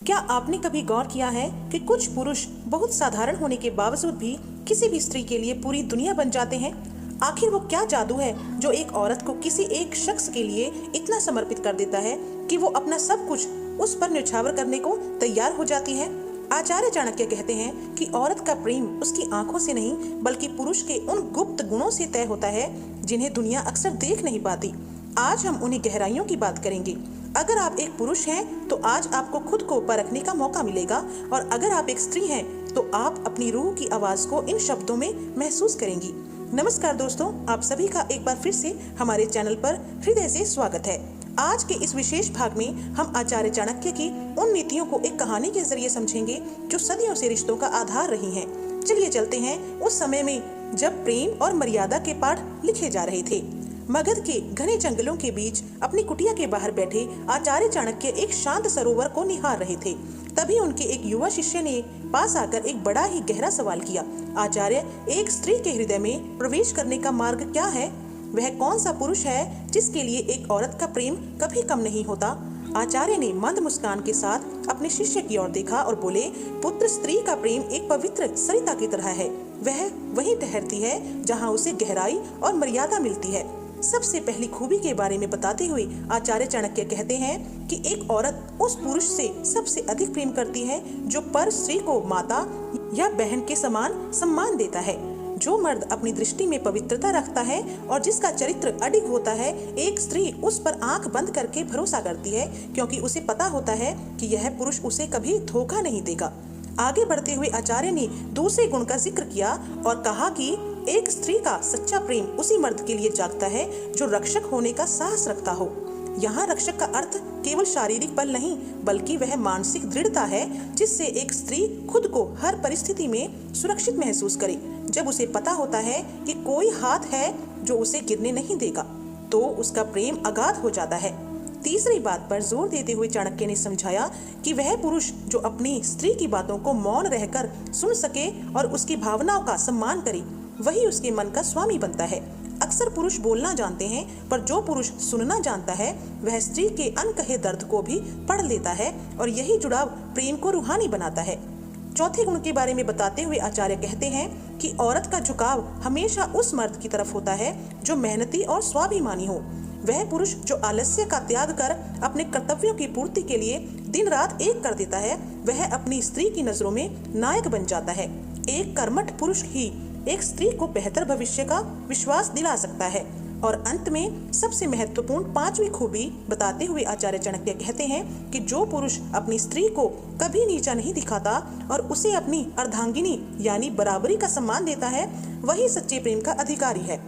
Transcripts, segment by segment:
क्या आपने कभी गौर किया है कि कुछ पुरुष बहुत साधारण होने के बावजूद भी किसी भी स्त्री के लिए पूरी दुनिया बन जाते हैं? आखिर वो क्या जादू है जो एक औरत को किसी एक शख्स के लिए इतना समर्पित कर देता है कि वो अपना सब कुछ उस पर न्यौछावर करने को तैयार हो जाती है? आचार्य चाणक्य कहते हैं कि औरत का प्रेम उसकी आंखों से नहीं बल्कि पुरुष के उन गुप्त गुणों से तय होता है जिन्हें दुनिया अक्सर देख नहीं पाती। आज हम उन्हीं गहराइयों की बात करेंगे। अगर आप एक पुरुष हैं तो आज आपको खुद को परखने का मौका मिलेगा, और अगर आप एक स्त्री हैं तो आप अपनी रूह की आवाज को इन शब्दों में महसूस करेंगी। नमस्कार दोस्तों, आप सभी का एक बार फिर से हमारे चैनल पर हृदय से स्वागत है। आज के इस विशेष भाग में हम आचार्य चाणक्य की उन नीतियों को एक कहानी के जरिए समझेंगे जो सदियों से रिश्तों का आधार रही हैं। चलिए चलते हैं उस समय में जब प्रेम और मर्यादा के पाठ लिखे जा रहे थे। मगध के घने जंगलों के बीच अपनी कुटिया के बाहर बैठे आचार्य चाणक्य एक शांत सरोवर को निहार रहे थे। तभी उनके एक युवा शिष्य ने पास आकर एक बड़ा ही गहरा सवाल किया। आचार्य, एक स्त्री के हृदय में प्रवेश करने का मार्ग क्या है? वह कौन सा पुरुष है जिसके लिए एक औरत का प्रेम कभी कम नहीं होता? आचार्य ने मंद मुस्कान के साथ अपने शिष्य की ओर देखा और बोले, पुत्र, स्त्री का प्रेम एक पवित्र सरिता की तरह है। वह वहीं ठहरती है जहाँ उसे गहराई और मर्यादा मिलती है। सबसे पहली खूबी के बारे में बताते हुए आचार्य चाणक्य कहते हैं कि एक औरत उस पुरुष से सबसे अधिक प्रेम करती है जो पर स्त्री को माता या बहन के समान सम्मान देता है। जो मर्द अपनी दृष्टि में पवित्रता रखता है और जिसका चरित्र अडिग होता है, एक स्त्री उस पर आंख बंद करके भरोसा करती है, क्योंकि उसे पता होता है कि यह पुरुष उसे कभी धोखा नहीं देगा। आगे बढ़ते हुए आचार्य ने दूसरे गुण का जिक्र किया और कहा कि एक स्त्री का सच्चा प्रेम उसी मर्द के लिए जागता है जो रक्षक होने का साहस रखता हो। यहाँ रक्षक का अर्थ केवल शारीरिक बल नहीं बल्कि वह मानसिक दृढ़ता है जिससे एक स्त्री खुद को हर परिस्थिति में सुरक्षित महसूस करे। जब उसे पता होता है कि कोई हाथ है जो उसे गिरने नहीं देगा, तो उसका प्रेम अगाध हो जाता है। तीसरी बात पर जोर देते हुए चाणक्य ने समझाया कि वह पुरुष जो अपनी स्त्री की बातों को मौन रहकर सुन सके और उसकी भावनाओं का सम्मान करे, वही उसके मन का स्वामी बनता है। अक्सर पुरुष बोलना जानते हैं, पर जो पुरुष सुनना जानता है वह स्त्री के अनकहे दर्द को भी पढ़ लेता है, और यही जुड़ाव प्रेम को रूहानी बनाता है। चौथे गुण के बारे में बताते हुए आचार्य कहते हैं कि औरत का झुकाव हमेशा उस मर्द की तरफ होता है जो मेहनती और स्वाभिमानी हो। वह पुरुष जो आलस्य का त्याग कर अपने कर्तव्यों की पूर्ति के लिए दिन रात एक कर देता है, वह अपनी स्त्री की नजरों में नायक बन जाता है। एक कर्मठ पुरुष ही एक स्त्री को बेहतर भविष्य का विश्वास दिला सकता है। और अंत में सबसे महत्वपूर्ण पांचवी खूबी बताते हुए आचार्य चाणक्य कहते हैं कि जो पुरुष अपनी स्त्री को कभी नीचा नहीं दिखाता और उसे अपनी अर्धांगिनी यानी बराबरी का सम्मान देता है, वही सच्चे प्रेम का अधिकारी है।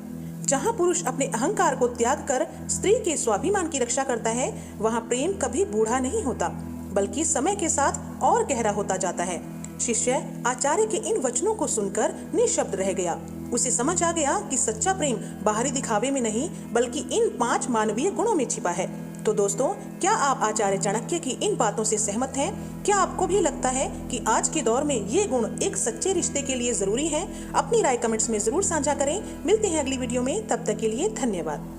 जहाँ पुरुष अपने अहंकार को त्याग कर स्त्री के स्वाभिमान की रक्षा करता है, वहाँ प्रेम कभी बूढ़ा नहीं होता बल्कि समय के साथ और गहरा होता जाता है। शिष्य आचार्य के इन वचनों को सुनकर निशब्द रह गया। उसे समझ आ गया कि सच्चा प्रेम बाहरी दिखावे में नहीं बल्कि इन 5 मानवीय गुणों में छिपा है। तो दोस्तों, क्या आप आचार्य चाणक्य की इन बातों से सहमत हैं? क्या आपको भी लगता है कि आज के दौर में ये गुण एक सच्चे रिश्ते के लिए जरूरी हैं? अपनी राय कमेंट्स में जरूर साझा करें। मिलते हैं अगली वीडियो में, तब तक के लिए धन्यवाद।